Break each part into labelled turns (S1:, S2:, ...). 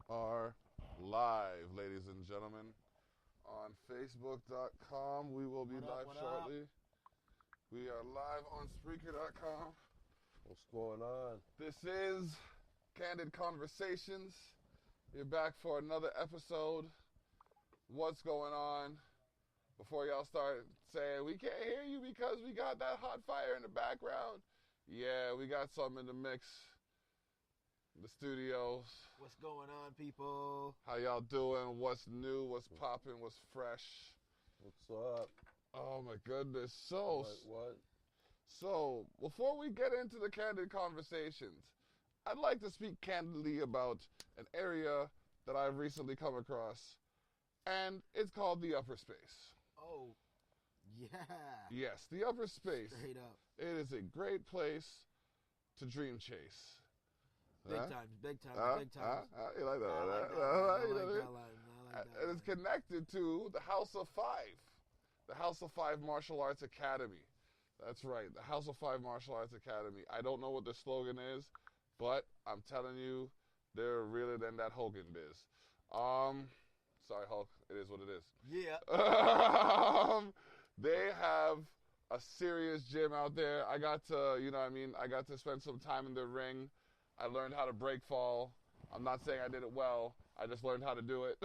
S1: are live, ladies and gentlemen. On Facebook.com, we will be live shortly. We are live on Spreaker.com.
S2: What's going on?
S1: This is Candid Conversations. We're back for another episode. What's going on? Before y'all start saying, we can't hear you because we got that hot fire in the background. Yeah, we got something in the mix. The studios.
S3: What's going on, people?
S1: How y'all doing? What's new? What's popping? What's fresh?
S2: What's up?
S1: Oh my goodness.
S2: What?
S1: So, before we get into the candid conversations, I'd like to speak candidly about an area that I've recently come across, and it's called the upper space.
S3: Oh, yeah.
S1: Yes, the upper space.
S3: Straight up.
S1: It is a great place to dream chase.
S3: Big times.
S1: You like that?
S3: I like that.
S1: And it's connected to the House of Five. The House of Five Martial Arts Academy. That's right, the House of Five Martial Arts Academy. I don't know what the slogan is, but I'm telling you, they're realer than that Hogan biz. Sorry, Hulk. It is what it is.
S3: Yeah.
S1: They have a serious gym out there. I got to, I got to spend some time in the ring. I learned how to break fall. I'm not saying I did it well. I just learned how to do it.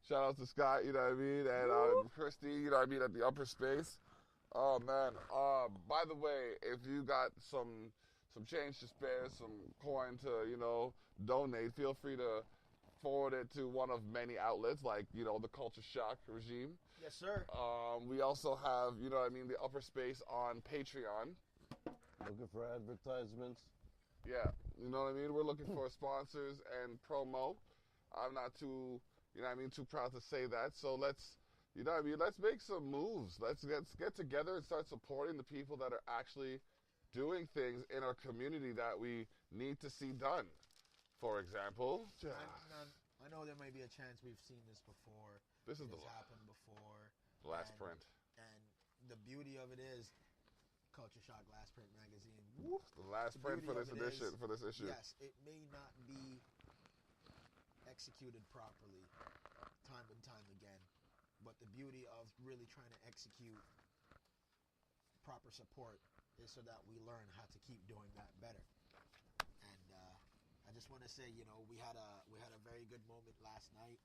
S1: Shout out to Scott, and Christy, at the upper space. Oh, man. By the way, if you got some change to spare, some coin to, donate, feel free to forward it to one of many outlets like, the Culture Shock regime.
S3: Yes, sir.
S1: We also have, the upper space on Patreon.
S2: Looking for advertisements?
S1: Yeah, you know what I mean? We're looking for sponsors and promo. I'm not too, too proud to say that. So let's make some moves. Let's get together and start supporting the people that are actually doing things in our community that we need to see done. For example,
S3: I know there may be a chance we've seen this before.
S1: This is
S3: happened before.
S1: The last print.
S3: And the beauty of it is, Culture Shock Last Print magazine.
S1: The last print for this edition, for this issue.
S3: Yes, it may not be executed properly time and time again, but the beauty of really trying to execute proper support is so that we learn how to keep doing that better. And I just want to say, we had a very good moment last night.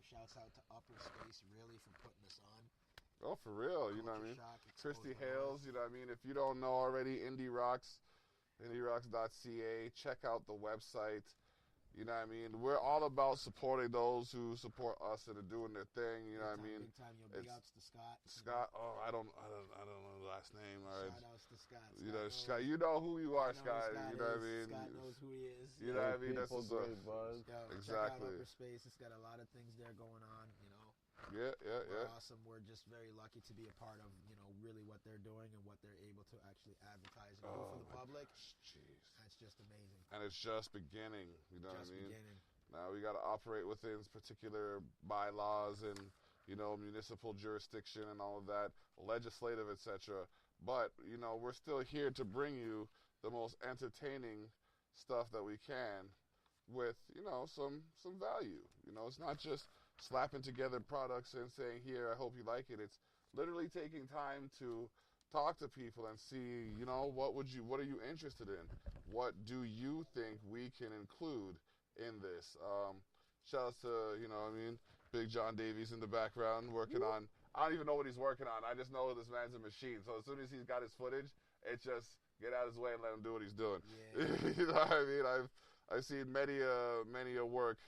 S3: Shouts out to Upper Space really for putting us on.
S1: Oh, for real, Christy Hales, if you don't know already, indierocks.ca, check out the website, We're all about supporting those who support us and are doing their thing,
S3: Big time, big outs to Scott.
S1: Scott, I don't know the last name.
S3: Shout outs to Scott.
S1: Scott, you know who you are, Scott,
S3: Scott knows who he is.
S1: That's what's up.
S3: Exactly. Check out Upper Space, it's got a lot of things there going on,
S1: Yeah.
S3: We're awesome. We're just very lucky to be a part of, really what they're doing and what they're able to actually advertise and do for the public.
S1: Jeez.
S3: That's just amazing.
S1: And it's just beginning, what I mean?
S3: Beginning.
S1: Now we got to operate within particular bylaws and, municipal jurisdiction and all of that, legislative, etc. But, we're still here to bring you the most entertaining stuff that we can with, some value. It's not just slapping together products and saying, here, I hope you like it. It's literally taking time to talk to people and see, what are you interested in? What do you think we can include in this? Shout out to, Big John Davies in the background working on, I don't even know what he's working on. I just know this man's a machine. So as soon as he's got his footage, it's just get out of his way and let him do what he's doing.
S3: Yeah.
S1: You know what I mean? I've seen many a work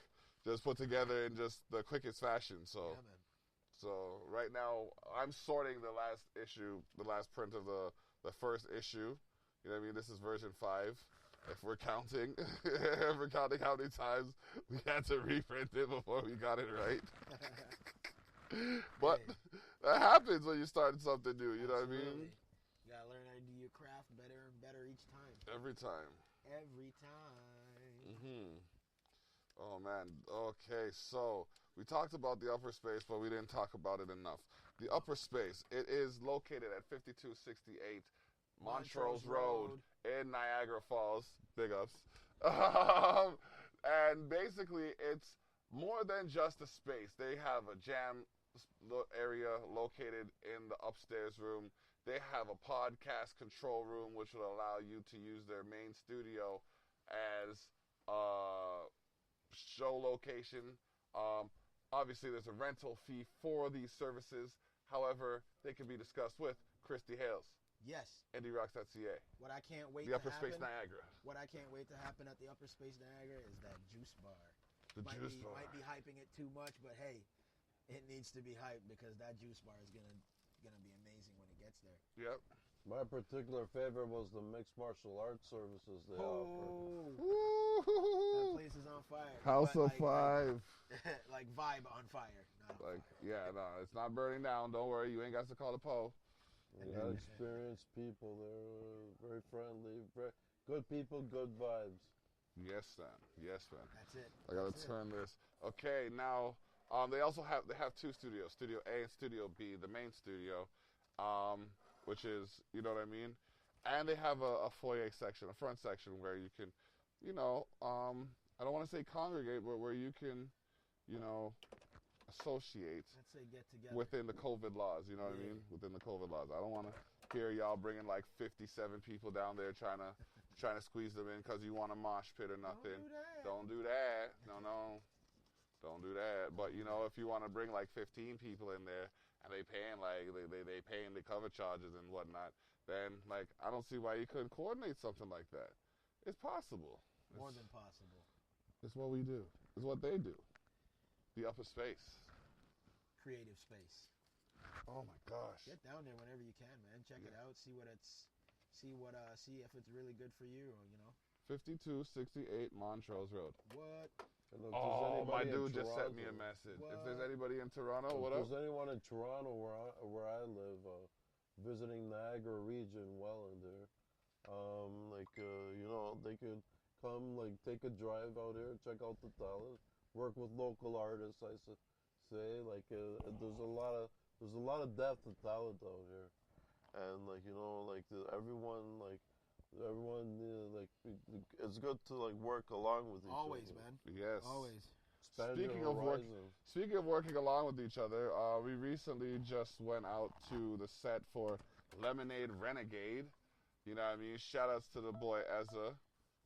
S1: just put together in just the quickest fashion. So,
S3: yeah, man.
S1: So right now I'm sorting the last print of the first issue. This is version 5. If we're counting, how many times we had to reprint it before we got it right. But that happens when you start something new. You know what I mean?
S3: You gotta learn how to do your craft better and better each time.
S1: Every time.
S3: Mm-hmm.
S1: Oh, man. Okay, so we talked about the upper space, but we didn't talk about it enough. The upper space, it is located at 5268 Montrose Road in Niagara Falls. Big ups. And basically, it's more than just a space. They have a jam area located in the upstairs room. They have a podcast control room, which will allow you to use their main studio as a show location. Obviously, there's a rental fee for these services. However, they can be discussed with Christy Hales,
S3: Yes.
S1: IndieRocks.ca,
S3: What I can't wait
S1: the
S3: to
S1: Upper
S3: happen.
S1: Space Niagara.
S3: What I can't wait to happen at the Upper Space Niagara is that juice bar.
S1: The juice bar.
S3: Might be hyping it too much, but hey, it needs to be hyped because that juice bar is gonna be amazing when it gets there.
S1: Yep.
S2: My particular favorite was the mixed martial arts services they offer.
S3: That
S1: Woo!
S3: place is on fire.
S1: House
S3: But
S1: of Five.
S3: like vibe on fire. Not on
S1: Like,
S3: fire.
S1: yeah, no, it's not burning down. Don't worry, you ain't got to call the Poe.
S2: We had experienced people. They were very friendly. Very good people, good vibes.
S1: Yes, son. Yes, son.
S3: That's it.
S1: I gotta
S3: That's it.
S1: turn this. Okay, now they also have two studios, Studio A and Studio B, the main studio, which is, you know what I mean, and they have a foyer section, a front section where you can, you know, I don't want to say congregate, but where you can, you know, associate
S3: Let's say get together.
S1: within the COVID laws. You know what I
S3: Yeah.
S1: mean? Within the COVID laws. I don't want to hear y'all bringing like 57 people down there trying to squeeze them in because you want a mosh pit or nothing.
S3: Don't do that.
S1: Don't do that. No. Don't do that. But you know, if you want to bring like 15 people in there and they paying like they paying the cover charges and whatnot, then like I don't see why you couldn't coordinate something like that. It's possible.
S3: More than possible.
S1: It's what we do. It's what they do. The upper space.
S3: Creative space.
S1: Oh my gosh.
S3: Get down there whenever you can, man. Check it out. See if it's really good for you, or
S1: 5268 Montrose Road.
S3: what.
S2: And if
S1: Oh,
S2: there's
S1: my
S2: anybody in
S1: dude just sent me a
S2: Toronto-
S1: message.
S3: What?
S1: If there's anybody in Toronto, what
S2: If
S1: up?
S2: there's anyone in Toronto where I live, visiting Niagara region, Welland there, they could come, like, take a drive out here, check out the talent, work with local artists. I say, like, there's a lot of depth of talent out here, and it's good to like work along with each
S3: Always,
S2: other.
S3: man.
S1: Yes.
S3: Always.
S2: Expand
S1: Speaking
S2: your
S1: of
S2: horizons.
S1: Speaking of working along with each other, we recently just went out to the set for Lemonade Renegade. You know what I mean? Shout outs to the boy Ezra.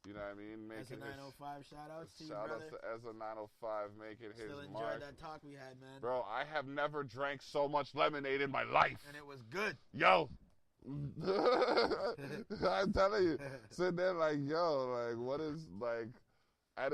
S1: You know what I mean?
S3: As a
S1: Making his
S3: 905, shout outs to you,
S1: shout
S3: brother.
S1: outs to Ezra 905 making
S3: Still
S1: his
S3: enjoyed
S1: mark.
S3: that talk we had, man.
S1: Bro, I have never drank so much lemonade in my life.
S3: And it was good.
S1: Yo. I'm telling you, sitting there like, yo, like, what is like, and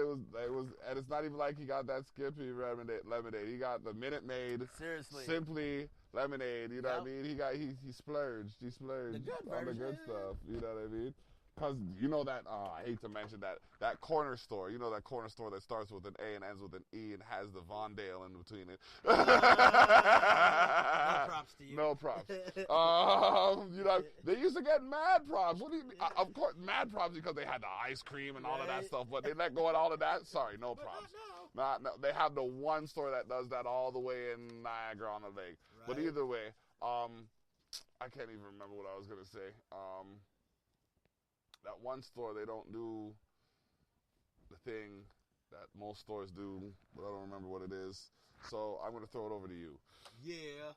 S1: it's not even like he got that Skippy lemonade. He got the Minute Maid,
S3: Seriously.
S1: simply lemonade. You know what I
S3: Yep.
S1: mean? He splurged. He splurged
S3: The good
S1: on the good
S3: version.
S1: stuff. You know what I mean? Because you know that, I hate to mention that corner store. You know that corner store that starts with an A and ends with an E and has the Vondale in between it.
S3: No props to you.
S1: No props. You know, they used to get mad props. What do you mean? Of course, mad props because they had the ice cream and all of that
S3: Right.
S1: stuff, but they let go of all of that. Sorry, no
S3: But
S1: props.
S3: not now.
S1: No, they have the one store that does that all the way in Niagara on the lake. But
S3: Right.
S1: either way, I can't even remember what I was gonna say. That one store, they don't do the thing that most stores do, but I don't remember what it is. So I'm gonna throw it over to you.
S3: Yeah.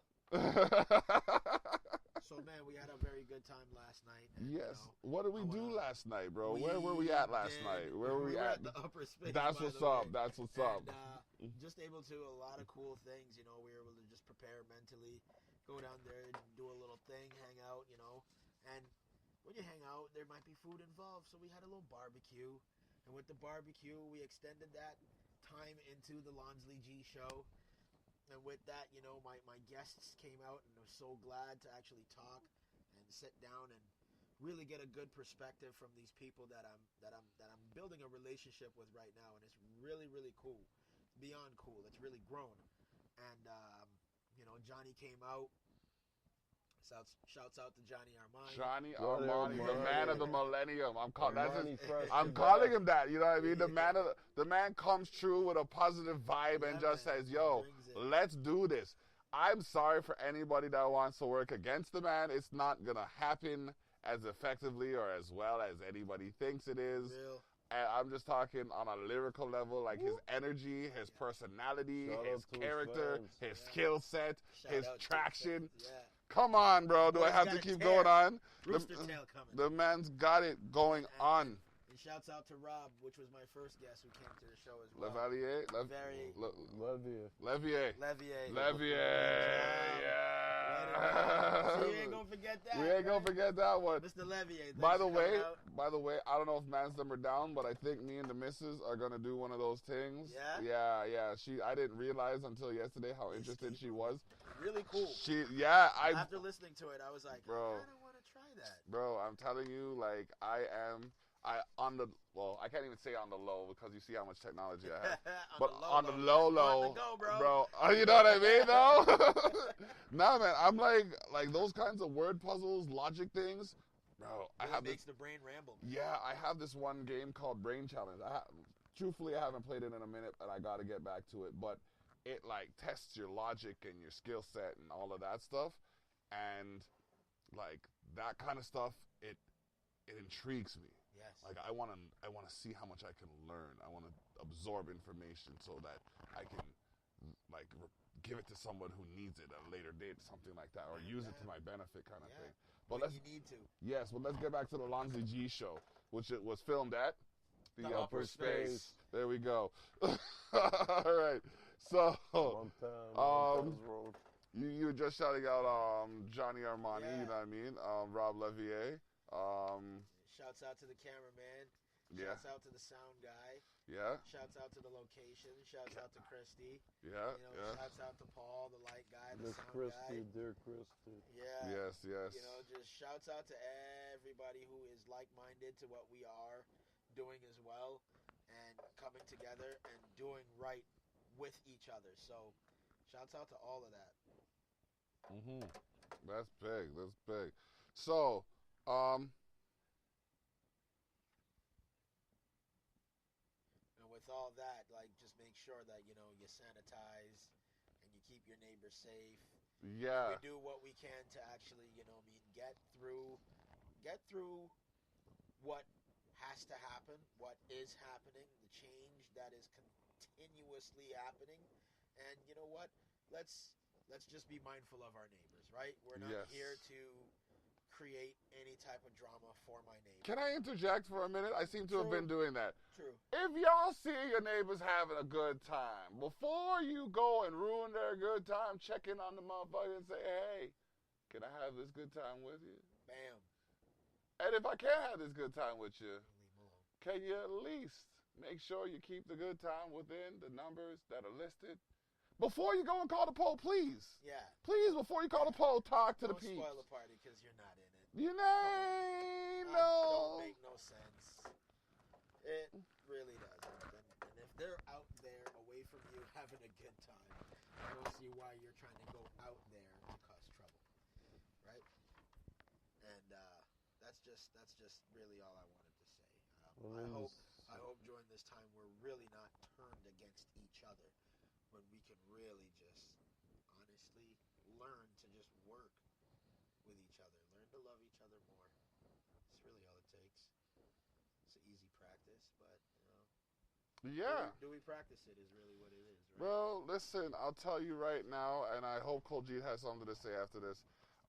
S3: So, man, we had a very good time last night. And,
S1: Yes. What did we
S3: I
S1: do
S3: wanna-
S1: last night, bro? Where were we at last
S3: did-
S1: night? Where were we
S3: were
S1: at?
S3: the upper space.
S1: That's
S3: by
S1: what's
S3: the
S1: up.
S3: way.
S1: That's what's up.
S3: And just able to a lot of cool things. We were able to just prepare mentally, go down there and do a little thing, hang out. And when you hang out, there might be food involved. So we had a little barbecue, and with the barbecue, we extended that time into the LonsleyG show. And with that, my guests came out, and I was so glad to actually talk and sit down and really get a good perspective from these people that I'm building a relationship with right now, and it's really, really cool. It's beyond cool. It's really grown. And Johnny came out. Shouts out to Johnny Armani.
S1: Johnny
S2: Johnny
S1: Armani, the
S2: Armani.
S1: man of the millennium. I'm
S2: Armani fresh
S1: I'm
S2: to
S1: calling
S2: death.
S1: him that. You know what I mean? The man comes true with a positive vibe and
S3: Yeah,
S1: just
S3: man.
S1: says, "Yo,
S3: Brings it.
S1: let's do this." I'm sorry for anybody that wants to work against the man. It's not gonna happen as effectively or as well as anybody thinks it is.
S3: Real.
S1: And I'm just talking on a lyrical level, like his energy, his personality,
S2: Shout
S1: his
S2: out to his
S1: character,
S2: fans.
S1: his skill set,
S3: Shout
S1: his
S3: out to
S1: traction.
S3: fans, yeah.
S1: Come on, bro. Do I
S3: Boy's
S1: have
S3: got
S1: to
S3: a
S1: keep
S3: tear.
S1: going on?
S3: Rooster tail coming.
S1: The man's got it going on.
S3: And shouts out to Rob, which was my first guest who came to the show as well.
S1: Levalier?
S3: Very
S2: Levier.
S1: Yeah.
S3: So you ain't gonna forget that.
S1: We ain't gonna forget that one.
S3: Mr. Levier.
S1: By the way, I don't know if man's them are down, but I think me and the missus are gonna do one of those things.
S3: Yeah?
S1: Yeah. I didn't realize until yesterday how interested she was.
S3: Really cool.
S1: After
S3: listening to it, I was like,
S1: bro,
S3: I kind of want to try that.
S1: Bro, I'm telling you, like, I can't even say on the low because you see how much technology I have. But on the low,
S3: On the go, bro.
S1: You know what I mean, though? Nah, man, I'm like those kinds of word puzzles, logic things, bro.
S3: It makes the brain ramble.
S1: Yeah, I have this one game called Brain Challenge. Truthfully, I haven't played it in a minute, and I got to get back to it. But it like tests your logic and your skill set and all of that stuff, and like that kind of stuff, it intrigues me.
S3: Yes.
S1: Like I want to see how much I can learn. I want to absorb information so that I can like give it to someone who needs it at a later date, something like that, or use it to my benefit, kind of thing. But
S3: you need to.
S1: Yes, but let's get back to the LonsleyG show, which it was filmed at the Upper Space. There we go. All right. So, you were just shouting out Johnny Armani, you know what I mean? Rob Levier.
S3: Shouts out to the cameraman.
S1: Yeah.
S3: Shouts out to the sound guy.
S1: Yeah.
S3: Shouts out to the location. Shouts out to Christy.
S1: Yeah.
S3: Shouts out to Paul, the light guy, the
S2: Miss
S3: sound
S2: Christy,
S3: guy.
S2: dear Christy.
S3: Yeah.
S1: Yes.
S3: Just shouts out to everybody who is like-minded to what we are doing as well, and coming together and doing right with each other. So, shouts out to all of that.
S1: That's big. So,
S3: and with all that, like, just make sure that, you sanitize and you keep your neighbors safe.
S1: yeah.
S3: We do what we can to actually, get through what has to happen, what is happening, the change that is continuously happening. And you know what? Let's just be mindful of our neighbors, right? We're not here to create any type of drama for my neighbors.
S1: Can I interject for a minute? I seem to have been doing that.
S3: True.
S1: If y'all see your neighbors having a good time, before you go and ruin their good time, check in on the motherfucker and say, hey, can I have this good time with you?
S3: Bam.
S1: And if I can't have this good time with you, can you at least make sure you keep the good time within the numbers that are listed? Before you go and call the poll, please.
S3: Yeah.
S1: Please, before you call the poll, talk to the
S3: Don't
S1: people.
S3: spoil the party because you're not in it.
S1: You know.
S3: Don't make no sense. It really doesn't. And if they're out there away from you having a good time, I don't see why you're trying to go out there to cause trouble, right? And that's just really all I wanted to say. I hope during this time we're really not turned against each other, when we can really just honestly learn to just work with each other, learn to love each other more. It's really all it takes. It's an easy practice, but do we practice it is really what it is, right?
S1: Well, listen, I'll tell you right now, and I hope Koljit has something to say after this.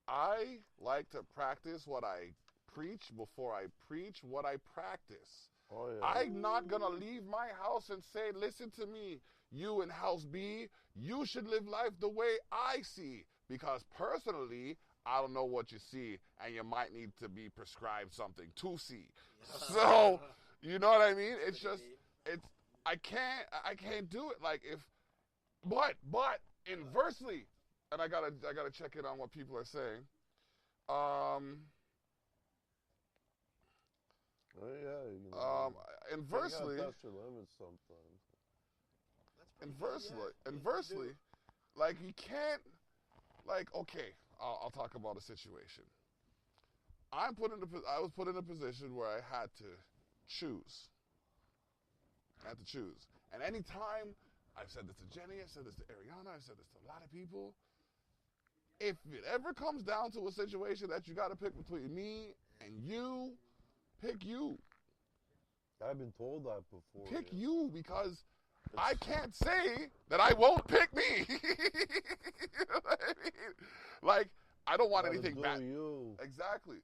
S1: I like to practice what I preach before I preach what I practice.
S2: Oh, yeah.
S1: I'm not going to leave my house and say, listen to me, you in house B, you should live life the way I see. Because personally, I don't know what you see, and you might need to be prescribed something to see. So, you know what I mean? It's just, I can't do it. Like but inversely, and I gotta check in on what people are saying. Inversely,
S2: that's your limits sometimes.
S1: Inversely, like you can't, like, okay, I'll talk about a situation. I was put in a position where I had to choose. And anytime, I've said this to Jenny, I've said this to Ariana, I've said this to a lot of people, if it ever comes down to a situation that you got to pick between me and you, pick you.
S2: I've been told that before.
S1: Pick
S2: yeah.
S1: you because I can't say that I won't pick me. You know what I mean? Like, I don't want
S2: Gotta
S1: anything
S2: do
S1: bad.
S2: you.
S1: Exactly.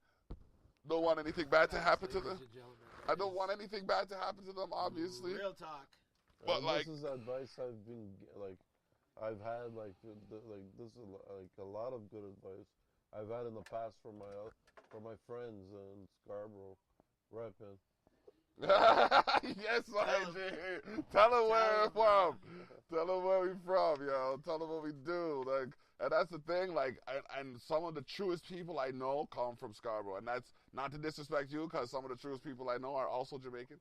S1: Don't want anything bad to happen to
S3: Ladies
S1: them.
S3: and gentlemen,
S1: I don't want anything bad to happen to them, obviously.
S3: real talk.
S1: But
S2: And
S1: like,
S2: this is advice I've been like, I've had like this is like a lot of good advice I've had in the past from my friends in Scarborough, repping.
S1: yes, LonsleyG. Tell them where we're from. Tell them where we from, yo. Tell them what we do. Like, and that's the thing. Like, and some of the truest people I know come from Scarborough, and that's not to disrespect you, because some of the truest people I know are also Jamaican.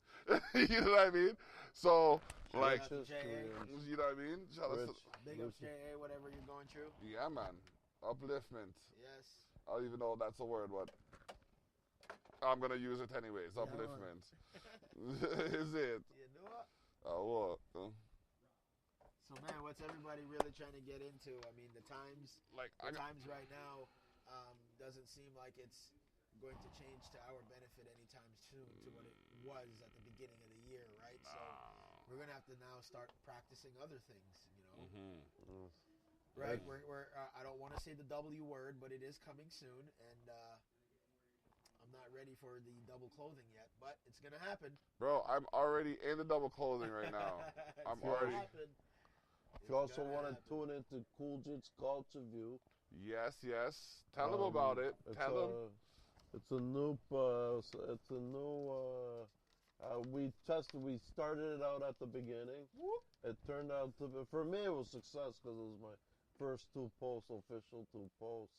S1: You know what I mean? So, like,
S3: Shout out to J.A.
S1: you know what I mean? Shout out to,
S3: Big ups, J.A., whatever you're going through.
S1: yeah, man. Upliftment.
S3: Yes.
S1: I don't even know if that's a word, but I'm gonna use it anyways.
S3: Yeah,
S1: Upliftment. Is it?
S3: You know what?
S1: Oh, what?
S3: So, man, what's everybody really trying to get into? I mean, the times right now doesn't seem like it's going to change to our benefit anytime soon to what it was at the beginning of the year, right? So we're going to have to now start practicing other things, you know?
S1: Mm-hmm.
S3: Right? We're I don't want to say the W word, but it is coming soon, and I'm not ready for the double clothing yet, but it's going to happen.
S1: Bro, I'm already in the double clothing right now. I'm already.
S2: If you also want to tune into Cool Jit's Culture View,
S1: Yes. Tell them about it. Tell them.
S2: It's a new. We started it out at the beginning. It turned out to be, for me, it was success because it was my first official two posts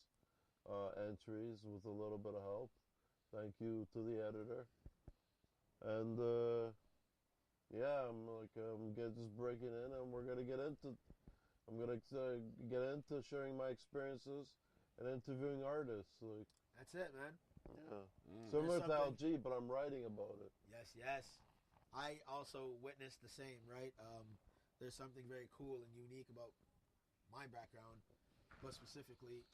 S2: entries with a little bit of help. Thank you to the editor. And yeah, I'm just breaking in, and we're gonna get into. I'm gonna get into sharing my experiences and interviewing artists. Like,
S3: That's it, man.
S2: yeah, similar to
S3: something-
S2: LG, but I'm writing about it.
S3: Yes. I also witnessed the same, right? There's something very cool and unique about my background, but specifically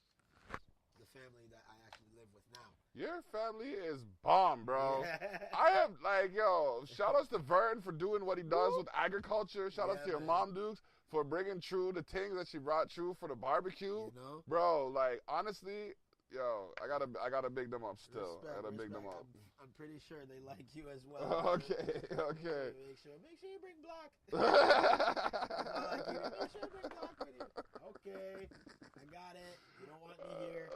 S3: the family that I actually live with now.
S1: Your family is bomb, bro.
S3: Yeah.
S1: I am like, yo, shout outs to Vern for doing what he does with agriculture. Shout outs to your
S3: man.
S1: mom, Dukes, for bringing true the things that she brought true for the barbecue.
S3: You know?
S1: Bro, like, honestly, yo, I gotta big them up still. I gotta big them
S3: Respect.
S1: up.
S3: I'm pretty sure they like you as well.
S1: Okay.
S3: Make sure you bring Block. Make sure you bring Block with you. Okay, I got it. You don't want me here.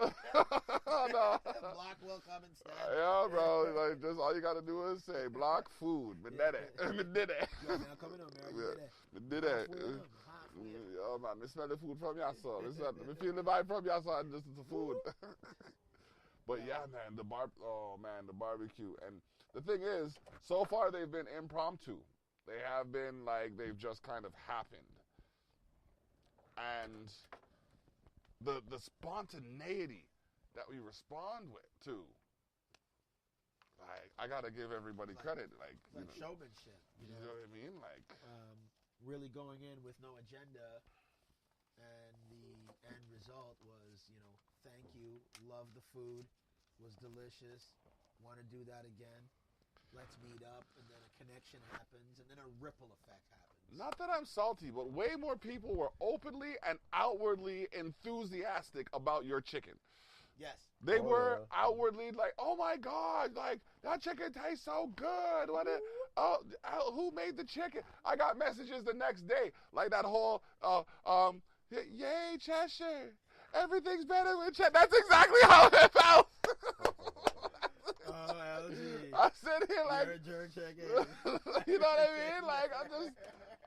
S1: No.
S3: Block will come instead.
S1: Yeah, bro. Like, just all you gotta do is say block food. Me did it. Me did it.
S3: Yo, man, come in on, man. You did it.
S1: Me did it. Yo, man, me smell the food from your son. Me feel the vibe from your son. Just the food. But yeah, man, the barbecue. And the thing is, so far they've been impromptu. They have been like, they've just kind of happened. And the spontaneity that we respond to, like, I gotta give everybody credit. Like
S3: showmanship.
S1: You know what I mean? Like,
S3: really going in with no agenda, and the end result was, thank you, love the food, was delicious, want to do that again, let's meet up, and then a connection happens, and then a ripple effect happens.
S1: not that I'm salty, but way more people were openly and outwardly enthusiastic about your chicken.
S3: Yes.
S1: They were outwardly like, oh my God, like, that chicken tastes so good. Who made the chicken? I got messages the next day, like that whole, yay, Cheshire. Everything's better with Cheshire. That's exactly how it felt.
S3: Oh, LG.
S1: I sit here like,
S3: You're a jerk chicken.
S1: you know what I mean? Like,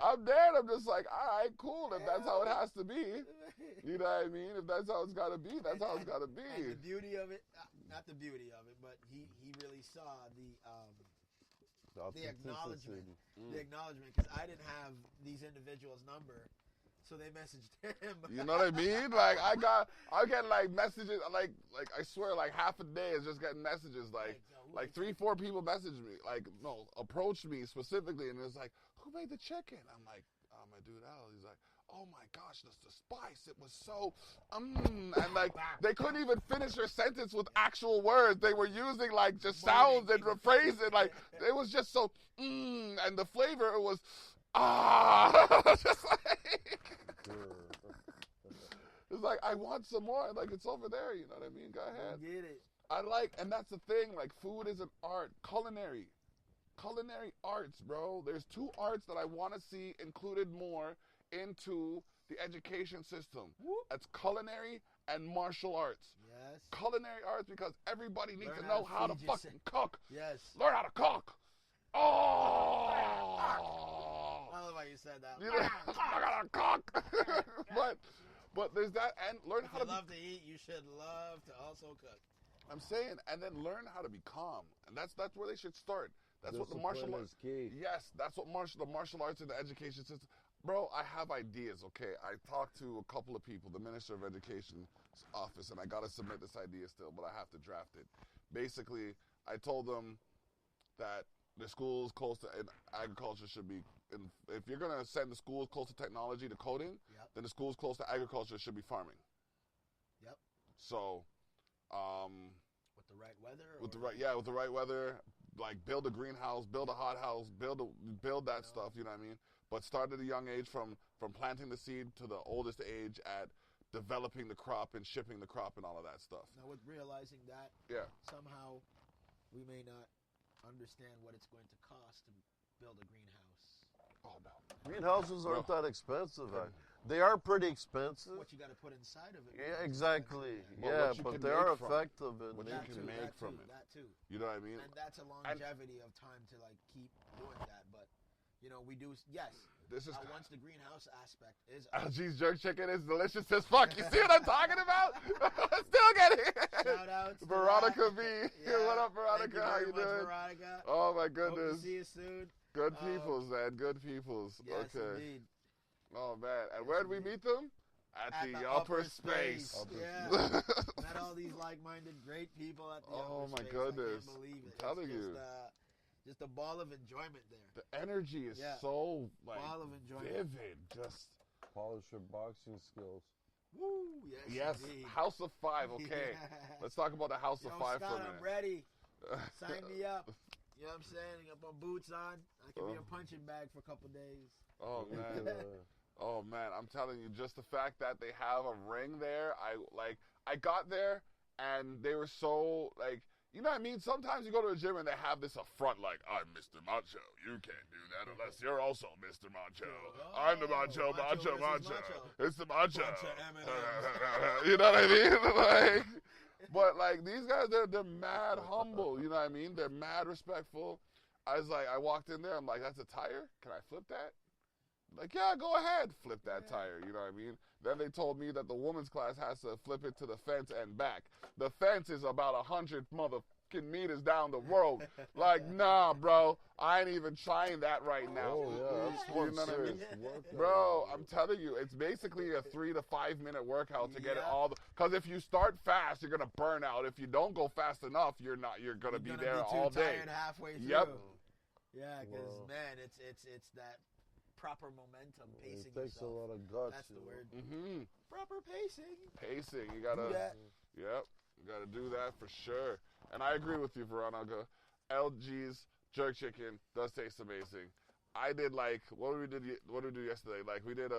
S1: I'm there and I'm just like, all right, cool. If that's how it has to be, you know what I mean? If that's how it's got to be, that's how it's got to be.
S3: And the beauty of it, not the beauty of it, but he really saw the acknowledgement. The acknowledgement, because I didn't have these individuals' number, so they messaged him.
S1: You know what I mean? Like, I get like messages, like I swear, like half a day is just getting messages, like 3-4 people messaged me, approached me specifically, and it's like, who made the chicken? I'm like, oh, my dude Al. He's like, oh my gosh, the spice, it was so, and like, they couldn't even finish their sentence with actual words. They were using like just sounds and rephrasing, like, it was just so, and the flavor was, just like, it's like, I want some more, like, it's over there, you know what I mean? Go ahead.
S3: Get it.
S1: I like, and that's the thing, like, food is an art, culinary arts, bro. There's 2 arts that I want to see included more into the education system.
S3: Whoop.
S1: That's culinary and martial arts.
S3: Yes.
S1: Culinary arts, because everybody needs
S3: Learn
S1: to
S3: how
S1: know
S3: to
S1: how to
S3: feed
S1: fucking cook.
S3: Yes.
S1: Learn how to cook. Oh!
S3: I love how you said that.
S1: You know, I gotta cook. but there's that, and learn how
S3: If
S1: to
S3: you love to eat, you should love to also cook.
S1: I'm saying, and then learn how to be calm, and that's where they should start. That's what the martial arts. Yes, that's what the martial arts in the education system. Bro, I have ideas. Okay, I talked to a couple of people, the Minister of Education's office, and I gotta submit this idea still, but I have to draft it. Basically, I told them that the schools close to agriculture should be. If you're gonna send the schools close to technology to coding, then the schools close to agriculture should be farming.
S3: Yep.
S1: So.
S3: With the right weather.
S1: With the right weather, like build a greenhouse, build a hothouse, build that stuff. You know what I mean? But start at a young age, from planting the seed to the oldest age at developing the crop and shipping the crop and all of that stuff.
S3: Now, with realizing that, somehow we may not understand what it's going to cost to build a greenhouse.
S1: Oh no,
S2: greenhouses aren't that expensive. They are pretty expensive.
S3: What you got to put inside of it.
S2: Yeah, exactly.
S1: But
S2: But they are effective.
S1: What you can make from it.
S3: That too.
S1: You know what I mean?
S3: And that's a longevity of time to like keep doing that. But you know, we do. Yes.
S1: This is
S3: once the greenhouse aspect is.
S1: LG's jerk chicken is delicious as fuck. You see what I'm talking about? Still getting it.
S3: Shout out to
S1: Veronica V.
S3: Yeah.
S1: What up, Veronica? How you doing?
S3: Veronica.
S1: Oh my goodness.
S3: Hope to see you soon.
S1: Good peoples, man. Good peoples.
S3: Yes,
S1: okay.
S3: Indeed.
S1: Oh man. And where did we meet them? At the upper space.
S3: Yeah. Met all these like-minded great people at the upper space.
S1: Oh my goodness.
S3: I can't believe it.
S1: I'm telling
S3: it's
S1: you.
S3: Just a ball of enjoyment there.
S1: The energy is so like
S3: ball of enjoyment.
S1: vivid. Just
S2: polish your boxing skills.
S3: Woo, yes, indeed.
S1: House of 5, okay. Let's talk about the House of 5
S3: Scott,
S1: for a minute.
S3: I'm ready. Sign me up. You know what I'm saying? I got my boots on. I can be a punching bag for a couple days.
S1: Oh man. Oh man, I'm telling you, just the fact that they have a ring there, I got there and they were so like, you know what I mean? Sometimes you go to a gym and they have this affront like, I'm Mr. Macho. You can't do that unless you're also Mr. Macho. I'm the Macho. It's the Macho. You know what I mean? Like, but like these guys, they're mad humble. You know what I mean? They're mad respectful. I walked in there. I'm like, that's a tire? Can I flip that? Like, yeah, go ahead, flip that tire, you know what I mean? Then they told me that the women's class has to flip it to the fence and back. The fence is about 100 motherfucking meters down the road. Like, nah, bro, I ain't even trying that right now.
S2: Oh, yeah, that's
S1: you know what I mean? Bro, I'm telling you, it's basically a 3 to 5 minute workout to get it all. Because if you start fast, you're going to burn out. If you don't go fast enough, you're going to be there all day.
S3: Tired halfway through.
S1: Yep.
S3: Yeah, because, man, it's that proper momentum, pacing.
S2: It takes
S3: yourself.
S2: a lot of guts.
S3: That's the word.
S1: Mm-hmm.
S3: Proper pacing.
S1: Pacing. You gotta.
S3: Do that.
S1: Yep. You gotta do that for sure. And I agree with you, Veronica. LG's jerk chicken does taste amazing. I did what did we do yesterday? Like we did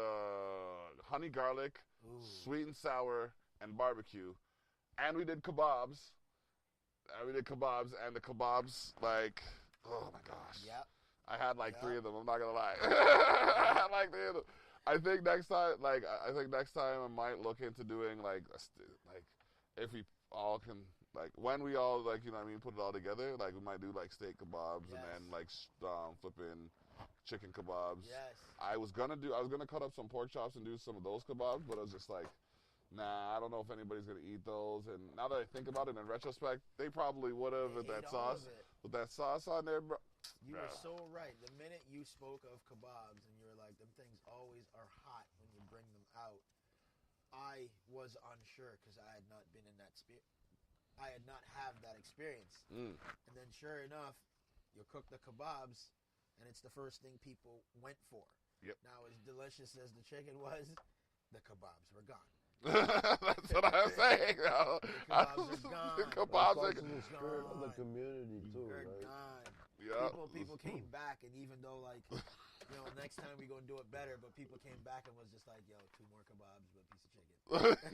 S1: honey garlic, sweet and sour, and barbecue, and we did kebabs. And the kebabs oh my gosh.
S3: Yep.
S1: I had 3 of them. I'm not gonna lie. I had 3 of them. I think next time, I might look into doing if we all can, when we all you know what I mean, put it all together. We might do steak kebabs and then flipping chicken kebabs.
S3: Yes.
S1: I was gonna cut up some pork chops and do some of those kebabs, but I was just like, nah, I don't know if anybody's gonna eat those. And now that I think about it in retrospect, they probably would have with that sauce on there, bro.
S3: You were so right. The minute you spoke of kebabs and you were like, them things always are hot when you bring them out, I was unsure because I had not been in that I had not had that experience. And then sure enough, you cook the kebabs and it's the first thing people went for.
S1: Yep.
S3: Now, as delicious as the chicken was, the kebabs were gone.
S1: That's what I'm saying. Yo.
S3: The kebabs are gone.
S1: The
S2: That's
S1: kebabs
S2: also
S1: are
S2: the spirit of the community too,
S3: They're
S2: right?
S3: gone.
S1: yeah.
S3: People came back, and even though, like, you know, next time we gonna do it better, but people came back and was just like, yo, 2 more kebabs, but a piece of chicken.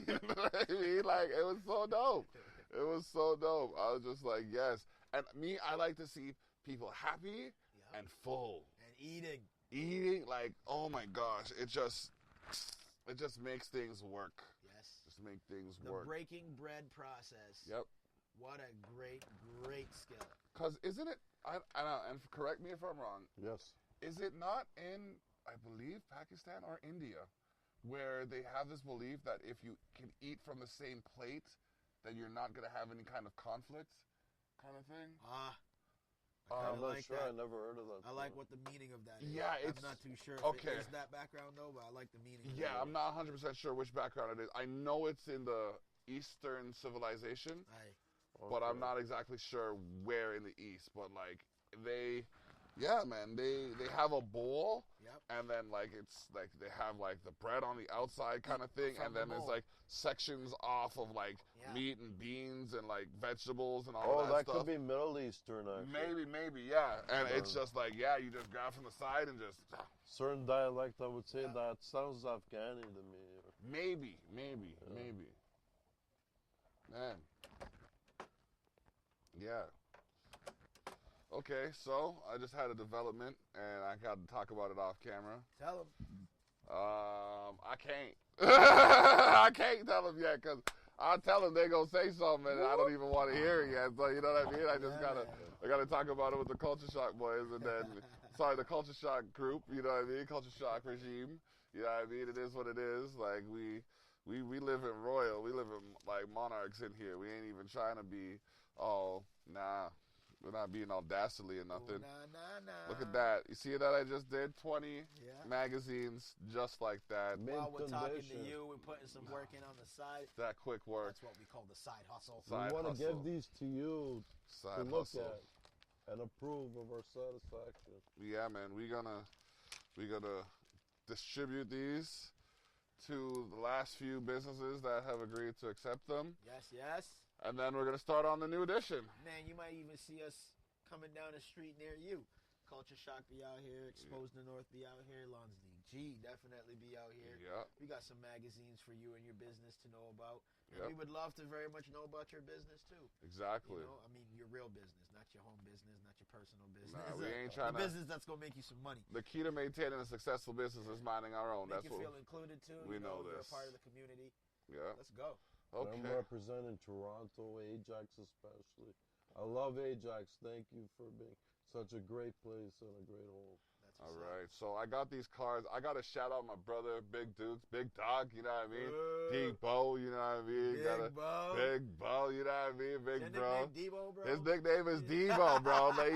S1: You know what I mean? Like, it was so dope. It was so dope. I was just like, yes. And me, I like to see people happy
S3: Yep.
S1: and full.
S3: And eating.
S1: Eating, like, oh my gosh, it just makes things work.
S3: Yes.
S1: Just make things
S3: The
S1: work.
S3: breaking bread process.
S1: Yep.
S3: What a great, great skill.
S1: Because isn't it, I don't know, and correct me if I'm wrong,
S2: Yes.
S1: is it not in, I believe, Pakistan or India, where they have this belief that if you can eat from the same plate, then you're not going to have any kind of conflict kind of thing?
S3: I
S2: I'm not
S3: like
S2: sure.
S3: that.
S2: I never heard of that.
S3: I like what the meaning of that is.
S1: Yeah, it's-
S3: I'm not too sure if
S1: okay.
S3: it is that background, though, but I like the meaning of
S1: Yeah,
S3: that.
S1: I'm not 100% sure which background it is. I know it's in the Eastern civilization, but I'm not exactly sure where in the East. But, like, they have a bowl,
S3: Yep.
S1: and then, like, it's, like, they have, like, the bread on the outside kind of thing,
S3: From
S1: and
S3: the
S1: then there's,
S3: bowl.
S1: like, sections off of, like,
S3: Yeah.
S1: meat and beans and, like, vegetables and all
S2: Oh,
S1: that
S2: that
S1: stuff.
S2: could be Middle Eastern, actually.
S1: Maybe, yeah. And it's just like, yeah, you just grab from the side and just,
S2: Certain dialect, I would say
S3: Yeah.
S2: that sounds Afghani to me.
S1: maybe. Man. Yeah. Okay, so I just had a development, and I got to talk about it off camera.
S3: Tell them.
S1: I can't. I can't tell them yet, because I'll tell them they going to say something, and I don't even want to hear it yet. So, you know what I mean? I just
S3: Yeah,
S1: I got to talk about it with the Culture Shock boys, and then, the Culture Shock group, you know what I mean? Culture Shock regime, you know what I mean? It is what it is. Like, we live in royal. We live in, like, monarchs in here. We ain't even trying to be all, nah. We're not being all dastardly or nothing.
S3: Ooh, nah.
S1: Look at that. You see that I just did? 20
S3: Yeah.
S1: magazines just like that.
S2: Mint
S3: While we're talking to
S2: condition.
S3: you, we're putting some work in on the side.
S1: That quick work.
S3: That's what we call the side hustle.
S1: Side
S2: We want to
S1: hustle.
S2: give these to you
S1: Side
S2: to look
S1: hustle.
S2: at and approve of our satisfaction.
S1: Yeah, man. We're gonna distribute these to the last few businesses that have agreed to accept them.
S3: Yes.
S1: And then we're going to start on the new edition.
S3: Man, you might even see us coming down the street near you. Culture Shock be out here. Exposed the North be out here. LonsleyG definitely be out here.
S1: Yeah.
S3: We got some magazines for you and your business to know about. And
S1: Yep.
S3: we would love to very much know about your business, too.
S1: Exactly.
S3: You know, I mean, your real business, not your home business, not your personal business.
S1: Nah, we ain't trying
S3: the
S1: to.
S3: business that's going to make you some money.
S1: The key to maintaining a successful business is minding our own.
S3: Make
S1: That's
S3: you
S1: what
S3: feel included, too.
S1: we
S3: you know
S1: know
S3: you're
S1: this.
S3: a part of the community.
S1: Yeah.
S3: Let's go.
S1: Okay.
S2: I'm representing Toronto, Ajax especially. I love Ajax. Thank you for being such a great place and a great home.
S3: That's
S1: All
S3: what's up.
S1: right. So I got these cards. I got to shout out my brother, Big Dukes, Big Dog. You know what I mean? Debo. You know what I mean?
S3: Big Bo.
S1: Big Bo. You know what I mean? Big
S3: Your
S1: bro.
S3: nickname Debo, bro?
S1: His nickname is Debo, bro. They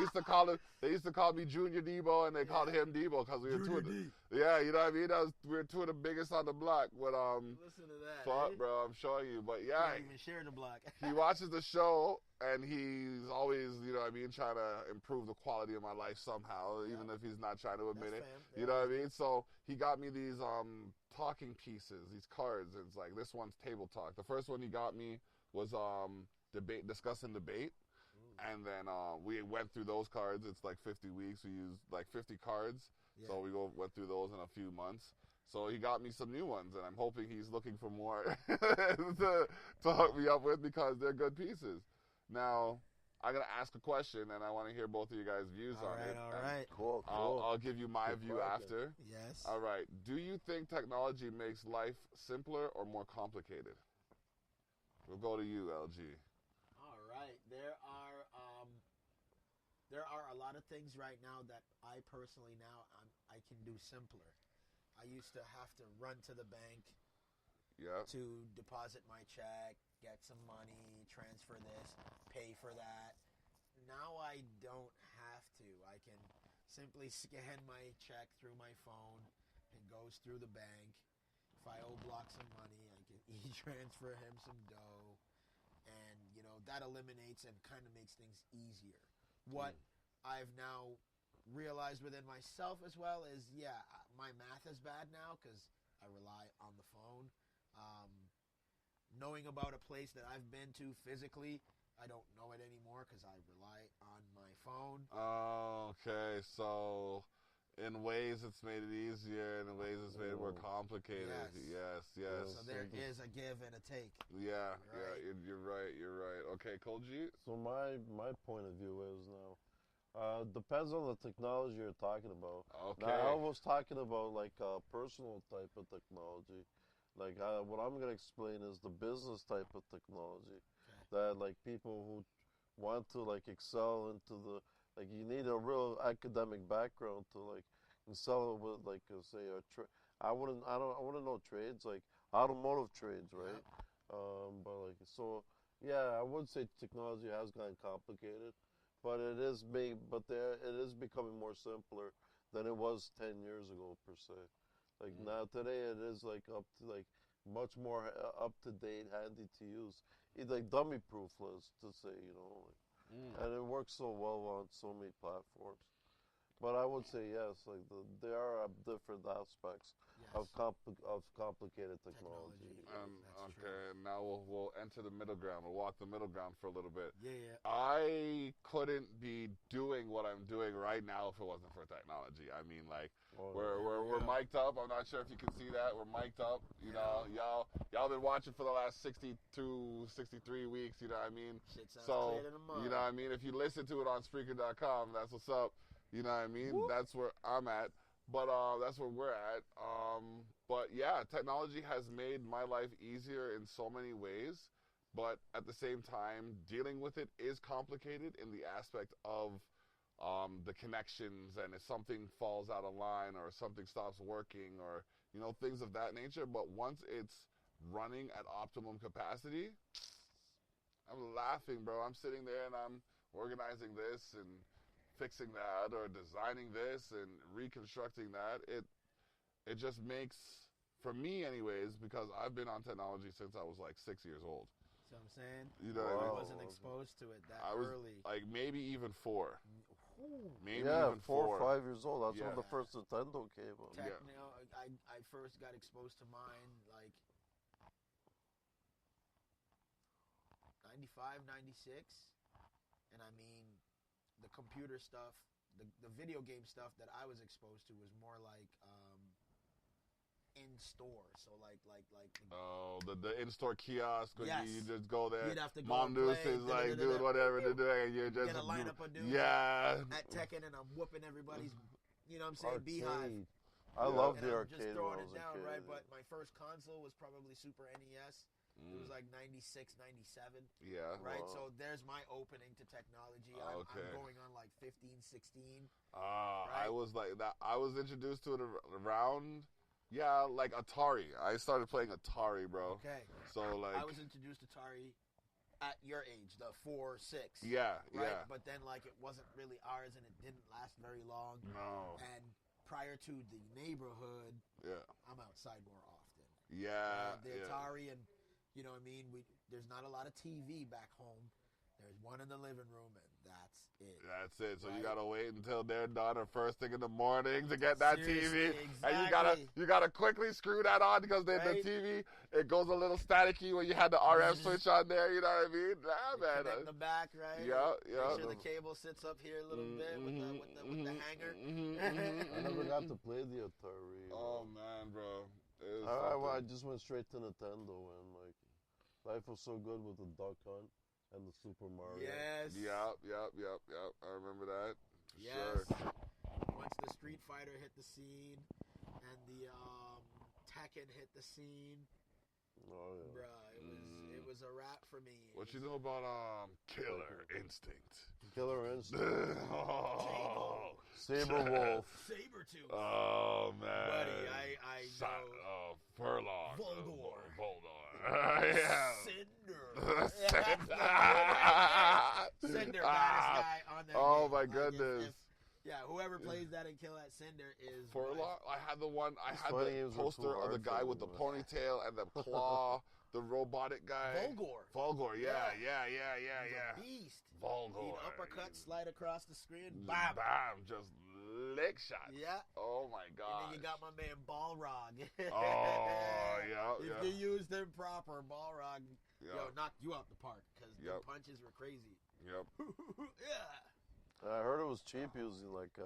S1: used to call me Junior Debo, and they called him Debo because we were two of the, yeah, you know what I mean? We were two of the biggest on the block. But
S3: Listen to that.
S1: fuck,
S3: eh?
S1: bro, I'm showing you. But yeah,
S3: Can't even share the block.
S1: he watches the show, and he's always, you know what I mean, trying to improve the quality of my life somehow, even if he's not trying to admit
S3: That's
S1: it.
S3: fam.
S1: You know what I mean? So he got me these talking pieces, these cards. It's like, this one's table talk. The first one he got me was discussing debate. And then we went through those cards. It's like 50 weeks. We used like 50 cards.
S3: Yeah.
S1: So we went through those in a few months. So he got me some new ones, and I'm hoping he's looking for more to hook me up with because they're good pieces. Now, I'm going to ask a question, and I want to hear both of you guys' views on it.
S3: All right.
S2: Cool.
S1: I'll give you my
S2: Good
S1: view
S2: bracket.
S1: after.
S3: Yes.
S1: All right. Do you think technology makes life simpler or more complicated? We'll go to you, LG.
S3: All right. There are a lot of things right now that I personally I can do simpler. I used to have to run to the bank
S1: Yeah.
S3: to deposit my check, get some money, transfer this, pay for that. Now I don't have to. I can simply scan my check through my phone. It goes through the bank. If I owe Block some money, I can e-transfer him some dough. And, you know, that eliminates and kind of makes things easier. What I've now realized within myself as well is, my math is bad now because I rely on the phone. Knowing about a place that I've been to physically, I don't know it anymore because I rely on my phone.
S1: Okay, so in ways it's made it easier, and in ways it's made it more complicated. Yes.
S3: So there is a give and a take.
S1: Yeah,
S3: Right.
S1: you're right. Okay, Kolji?
S2: So my point of view is now, depends on the technology you're talking about.
S1: Okay.
S2: Now, I was talking about like personal type of technology. Like what I'm gonna explain is the business type of technology that like people who want to like excel into the like you need a real academic background to like excel with like say a I wouldn't know trades like automotive trades, right? But like so yeah, I would say technology has gotten complicated, but it is becoming more simpler than it was 10 years ago per se. Like now today it is like up to like much more up to date, handy to use. It's like dummy proof, to say, and it works so well on so many platforms. But I would say yes, like there are different aspects of complicated technology.
S1: Okay, now we'll enter the middle ground. We'll walk the middle ground for a little bit.
S3: Yeah.
S1: I couldn't be doing what I'm doing right now if it wasn't for technology. I mean, like we're mic'd up. I'm not sure if you can see that. We're mic'd up. You know, y'all been watching for the last 62, 63 weeks. You know what I mean? So you know what I mean. If you listen to it on Spreaker.com, that's what's up. You know what I mean?
S3: Whoop.
S1: That's where I'm at. But that's where we're at. But yeah, technology has made my life easier in so many ways. But at the same time, dealing with it is complicated in the aspect of the connections, and if something falls out of line or something stops working or, things of that nature. But once it's running at optimum capacity, I'm laughing, bro. I'm sitting there and I'm organizing this and fixing that or designing this and reconstructing that. It just makes, for me anyways, because I've been on technology since I was like 6 years old.
S3: See what I'm saying?
S1: You know what I mean?
S3: I wasn't exposed to it that early.
S1: Like maybe even 4. Maybe
S2: yeah,
S1: even
S2: 4 or 5 years old. That's when the first Nintendo came out.
S3: I first got exposed to mine like 95, 96. And I mean, the computer stuff, the video game stuff that I was exposed to was more like in store. So like
S1: the in-store kiosk when you just go there.
S3: You'd have to go
S1: Mom Deuce is like, dude, whatever to do, and you're just
S3: get a lineup of dudes at Tekken, and I'm whooping everybody's. You know what I'm saying? Beehive.
S2: I love the
S3: I'm
S2: arcade.
S3: just throwing it
S2: when I was
S3: down,
S2: a kid.
S3: right? But my first console was probably Super NES. It was like 96, 97.
S1: Yeah.
S3: Right?
S2: Wow.
S3: So there's my opening to technology. I'm going on like 15, 16.
S1: Right? I was like that. I was introduced to it around, like Atari. I started playing Atari, bro.
S3: Okay.
S1: So like.
S3: I was introduced to Atari at your age, the 4, 6.
S1: Yeah,
S3: right?
S1: yeah.
S3: But then like it wasn't really ours and it didn't last very long.
S1: No.
S3: And prior to the neighborhood, I'm outside more often.
S1: Yeah.
S3: The Atari and, you know what I mean? There's not a lot of TV back home. There's one in the living room, and that's it.
S1: That's it. So
S3: right?
S1: you gotta wait until they're done or first thing in the morning to get that TV,
S3: exactly.
S1: and you gotta quickly screw that on because the TV it goes a little staticky when you had the RF switch on there. You know what I mean? Man.
S3: Connect the back, right?
S1: Yeah.
S3: Make sure the cable sits up here a little bit with the hanger.
S2: I never got to play the Atari.
S1: Oh man, bro.
S2: I just went straight to Nintendo and like life was so good with the Duck Hunt and the Super Mario.
S1: Yep. I remember that.
S3: Yes.
S1: Sure.
S3: Once the Street Fighter hit the scene and the Tekken hit the scene, bruh, it was a wrap for me.
S1: What you know about Killer Instinct?
S2: Killer Instinct.
S1: Oh.
S2: Saberwolf.
S3: Sabretooth.
S1: Oh man.
S3: Buddy, I know.
S1: Furlong.
S3: Voldor.
S1: Yeah.
S3: Cinder. Cinder, baddest guy on that
S1: Oh
S3: game.
S1: my
S3: Like,
S1: goodness.
S3: Whoever plays that and kill that Cinder is
S1: Furlong. I had the
S2: Funny
S1: poster of the guy with the ponytail and the claw the robotic guy.
S3: Volgor.
S1: Yeah.
S3: He's a beast.
S1: Volgor.
S3: He'd uppercut, slide across the screen, bam.
S1: Just leg shots.
S3: Yeah.
S1: Oh my god.
S3: And then you got my man Balrog.
S1: Oh, yeah.
S3: If you used him proper, Balrog, knocked you out the park because the punches were crazy.
S1: Yep.
S3: Yeah.
S2: I heard it was cheap using like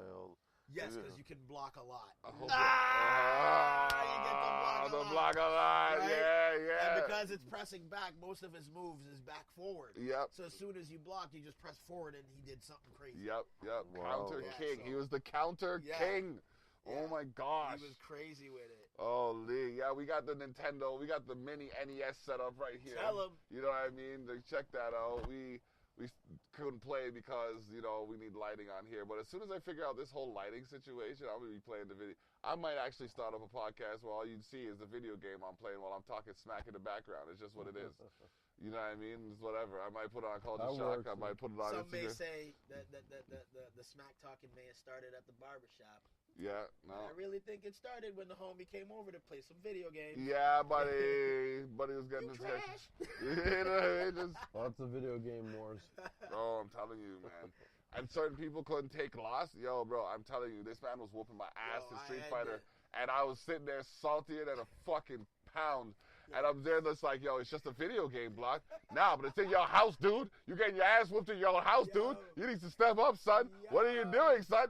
S3: yes, because you can block a lot.
S1: You get to block a lot.
S3: Right?
S1: Yeah.
S3: And because it's pressing back, most of his moves is back forward.
S1: Yep.
S3: So as soon as you block, you just press forward, and he did something crazy.
S1: Yep.
S2: Wow.
S1: Counter
S3: Yeah,
S1: king.
S3: so-
S1: He was the counter king.
S3: Yeah.
S1: Oh my gosh.
S3: He was crazy with it.
S1: Oh, Lee. Yeah, we got the Nintendo. We got the mini NES set up right here.
S3: Tell him.
S1: You know what I mean? Check that out. We couldn't play because, we need lighting on here. But as soon as I figure out this whole lighting situation, I'm going to be playing the video. I might actually start up a podcast where all you'd see is the video game I'm playing while I'm talking smack in the background. It's just what it is. You know what I mean? It's whatever. I might put it on Culture Shock. I might put it on
S3: Some may
S1: Instagram.
S3: say that the smack talking may have started at the barbershop.
S1: Yeah, no.
S3: I really think it started when the homie came over to play some video games.
S1: Yeah, buddy. Buddy was getting his head.
S3: Trash.
S1: You know what I mean?
S2: lots of video game wars.
S1: Oh, I'm telling you, man. And certain people couldn't take loss. Yo, bro, I'm telling you, this man was whooping my ass in Street Fighter. And I was sitting there saltier than a fucking pound. And I'm there just like, yo, it's just a video game, Block. Nah, but it's in your house, dude. You're getting your ass whooped in your house, dude. You need to step up, son. What are you doing, son?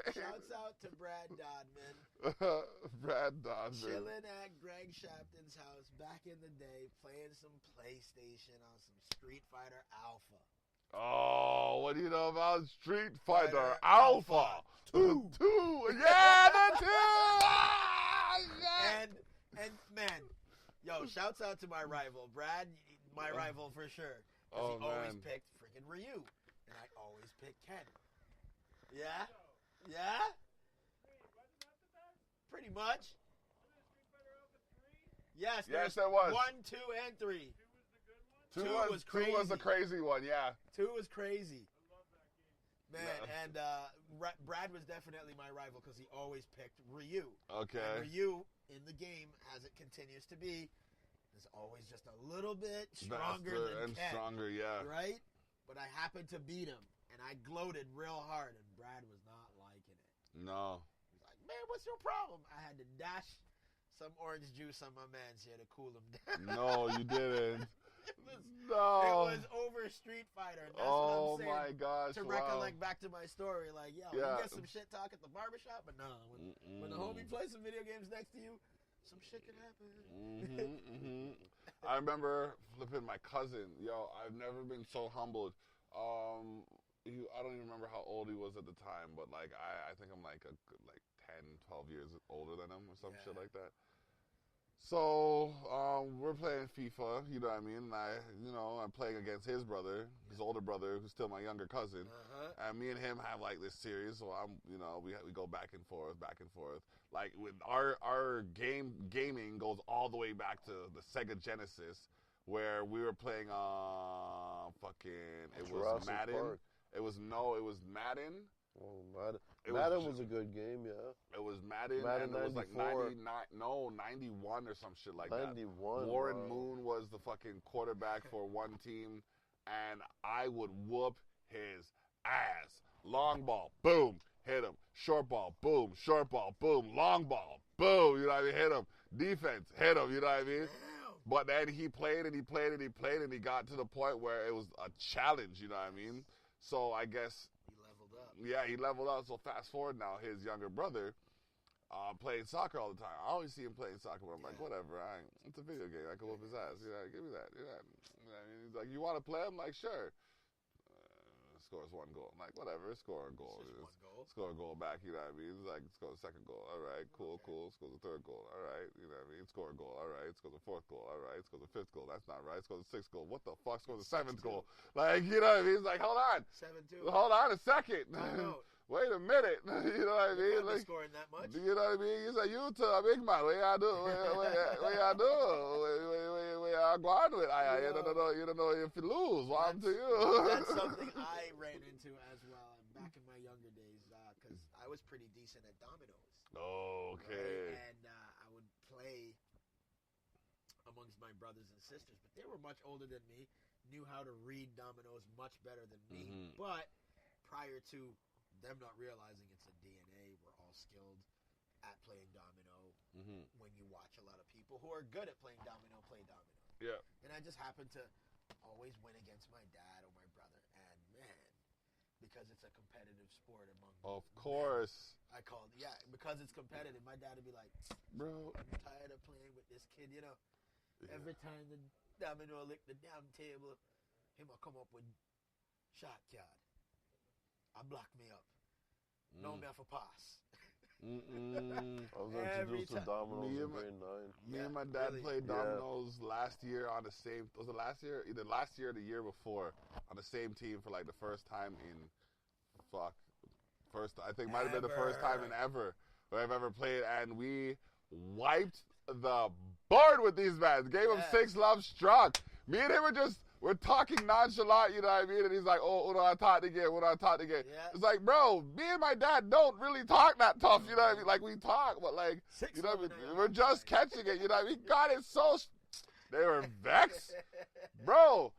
S3: Shouts out to Brad Dodman.
S1: Brad Dodman.
S3: Chilling at Greg Shapton's house back in the day, playing some PlayStation on some Street Fighter Alpha.
S1: Oh, what do you know about Street Fighter Alpha?
S3: 2.
S1: Yeah, the 2! Ah, yeah.
S3: And man, yo, shouts out to my rival, Brad, my rival for sure. Because he always picked freaking Ryu. And I always picked Ken. Yeah? Yeah? Pretty much. Yes,
S1: there was.
S3: 1, 2, and 3.
S1: 2
S3: was crazy.
S1: 2 was a crazy one, yeah.
S3: 2 was crazy. Man, and Brad was definitely my rival because he always picked Ryu.
S1: Okay.
S3: And Ryu, in the game, as it continues to be, is always just a little bit stronger than Ken.
S1: Stronger, yeah.
S3: Right? But I happened to beat him, and I gloated real hard, and Brad was not liking it.
S1: No.
S3: He's like, man, what's your problem? I had to dash some orange juice on my man's here to cool him down.
S1: No, you didn't.
S3: It
S1: No.
S3: was over Street Fighter. That's
S1: Oh
S3: what I'm saying.
S1: my gosh!
S3: To recollect back to my story, like, yo, you get some shit talk at the barbershop, but no, when the homie plays some video games next to you, some shit can happen.
S1: I remember flipping my cousin. Yo, I've never been so humbled. I don't even remember how old he was at the time, but like I think I'm like 10, 12 years older than him or some shit like that. So, we're playing FIFA, you know what I mean? And I'm playing against his brother, his older brother, who's still my younger cousin. And me and him have like this series, so we go back and forth. Like with our gaming goes all the way back to the Sega Genesis, where we were playing it was
S2: Jurassic
S1: Madden.
S2: Park.
S1: It was Madden.
S2: Oh, Madden was a good game, yeah.
S1: It was Madden and
S2: 94.
S1: it was like 91 or some shit like
S2: 91,
S1: that. Warren
S2: wow.
S1: Moon was the fucking quarterback for one team, and I would whoop his ass. Long ball, boom, hit him. Short ball, boom, long ball, boom, you know what I mean, hit him. Defense, hit him, you know what I mean? But then he played and he got to the point where it was a challenge, you know what I mean? So I guess... Yeah, he leveled up. So fast forward now, his younger brother playing soccer all the time. I always see him playing soccer, but I'm like, whatever. It's a video game. I can whoop his ass. Give me that. He's like, you want to play? I'm like, sure. Scores 1 goal. I'm like, whatever. Score a goal. Score a goal back. You know what I mean? He's like, score the 2nd goal. All right, cool. Scores the 3rd goal. All right, you know what I mean? Score a goal. All right, scores the 4th goal. All right, scores the 5th goal. That's not right. Scores the 6th goal. What the fuck? Scores the 7th goal. Like, you know what I mean? He's like, hold on.
S3: 7-2.
S1: Hold on a second. Wait a minute. You know what I mean?
S3: Like, scoring that much.
S1: You know what I mean? He's like, you two, big man. What y'all do? What y'all do? What y'all go on with? You don't know if you lose. What happened to you?
S3: That's something I ran into as well back in my younger days because I was pretty decent at dominoes.
S1: Okay.
S3: Right? And I would play amongst my brothers and sisters, but they were much older than me, knew how to read dominoes much better than me.
S1: Mhm.
S3: But prior to them not realizing it's a DNA, we're all skilled at playing domino.
S1: Mhm.
S3: When you watch a lot of people who are good at playing domino play domino.
S1: Yeah.
S3: And I just happen to always win against my dad or my brother. And man, because it's a competitive sport among
S1: Of
S3: men,
S1: course,
S3: because it's competitive, my dad would be like,
S1: bro.
S3: I'm tired of playing with this kid, you know.
S1: Yeah.
S3: Every time the domino lick the damn table, he will come up with shot card. I block me up. No me have a pass.
S2: I was
S3: Every
S2: introduced to
S3: time.
S2: dominoes
S1: Me
S2: in
S1: and my-
S2: grade 9.
S1: Me
S3: Yeah,
S1: and my dad
S3: really?
S1: played
S2: Yeah.
S1: dominoes last year on the same. Was it last year? Either last year or the year before on the same team for like the first time in, I think might have been the first time in ever where I've ever played, and we wiped the board with these men. Gave him
S3: Yes.
S1: 6 love struck. Me and him we're talking nonchalant, you know what I mean? And he's like, oh, what do I talk again?
S3: Yeah.
S1: It's like, bro, me and my dad don't really talk that tough, you know what I mean? Like, we talk, but like,
S3: Six
S1: you know what I
S3: love
S1: mean?
S3: in that
S1: We're just
S3: outside.
S1: catching it, you know what I mean? God, it's so, they were vexed. Bro,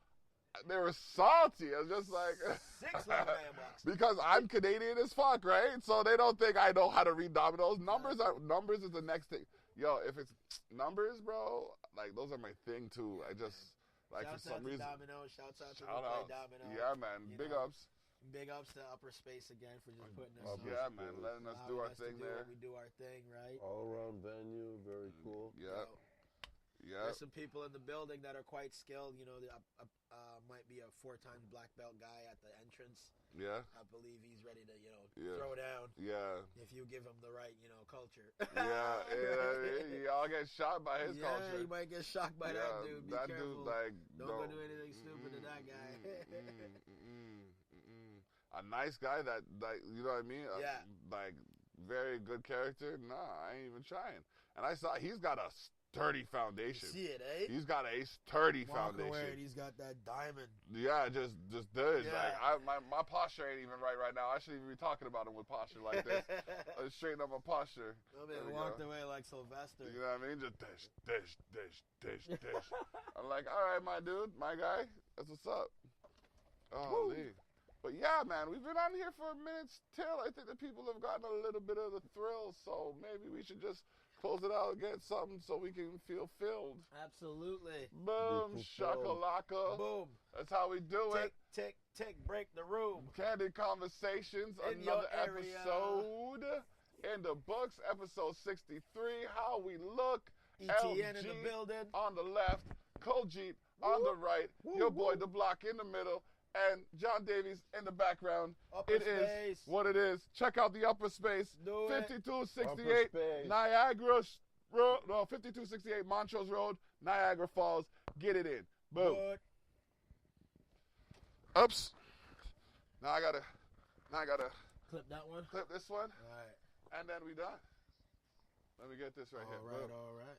S1: they were salty. I was just like,
S3: 6 love in that box.
S1: because I'm Canadian as fuck, right? So they don't think I know how to read dominoes. Numbers is the next thing. Yo, if it's numbers, bro, like those are my thing too. I just like
S3: Shouts
S1: for some
S3: out to
S1: reason.
S3: Domino. Shouts out to
S1: Shout
S3: Play
S1: out.
S3: Domino.
S1: Yeah, man.
S3: You
S1: Big
S3: know,
S1: ups.
S3: Big ups to Upper Space again for just putting us
S2: Upper
S3: on.
S1: Yeah, man. Letting us do
S3: allowing
S1: our
S3: us to
S1: thing
S3: do
S1: there.
S3: what we do our thing, right?
S2: All around venue, very cool.
S1: Yeah.
S3: Yo,
S1: Yeah.
S3: There's some people in the building that are quite skilled. You know, might be a 4-time black belt guy at the entrance.
S1: Yeah.
S3: I believe he's ready to,
S1: Yeah.
S3: throw down
S1: Yeah.
S3: if you give him the right, culture.
S1: Yeah. Y'all get shot by his
S3: yeah,
S1: culture.
S3: you might get shocked by that dude. Be
S1: that
S3: careful.
S1: dude, like,
S3: Don't go do anything stupid to that guy.
S1: A nice guy that, like, you know what I mean?
S3: Yeah.
S1: Like, very good character. Nah, I ain't even trying. And I saw he's got a sturdy foundation.
S3: See it, eh?
S1: He's got a sturdy
S3: Walk
S1: foundation.
S3: away and he's got that diamond.
S1: Yeah, just does.
S3: Yeah.
S1: Like, my posture ain't even right now. I shouldn't even be talking about him with posture like this. Let's straighten up my posture.
S3: I
S1: There
S3: mean,
S1: we
S3: walked
S1: go.
S3: away like Sylvester.
S1: You know what I mean? Just dish. I'm like, all right, my dude, my guy, that's what's up. Oh, Lee. But yeah, man, we've been on here for a minute still. I think the people have gotten a little bit of the thrill, so maybe we should just close it out and get something so we can feel filled.
S3: Absolutely.
S1: Boom,
S2: Be fulfilled.
S1: shakalaka.
S3: Boom.
S1: That's how we do it.
S3: Tick, break the room.
S1: Candid Conversations,
S3: In your
S1: another
S3: area.
S1: episode in the books, episode 63. How we look.
S3: ETN in
S1: LG
S3: the building.
S1: on the left, Kojit on the right, your boy Dablock in the middle, and John Davies in the background.
S3: Upper
S1: It is
S3: Space.
S1: what it is. Check out the Upper Space.
S3: Do it.
S1: 5268
S2: Upper Space.
S1: Niagara Road. No, 5268 Montrose Road, Niagara Falls. Get it in. Boom.
S3: Good.
S1: Oops. Now I gotta
S3: Clip that one.
S1: clip this one,
S3: All right.
S1: and then we done. Let me get this right here. Boom.
S3: All right.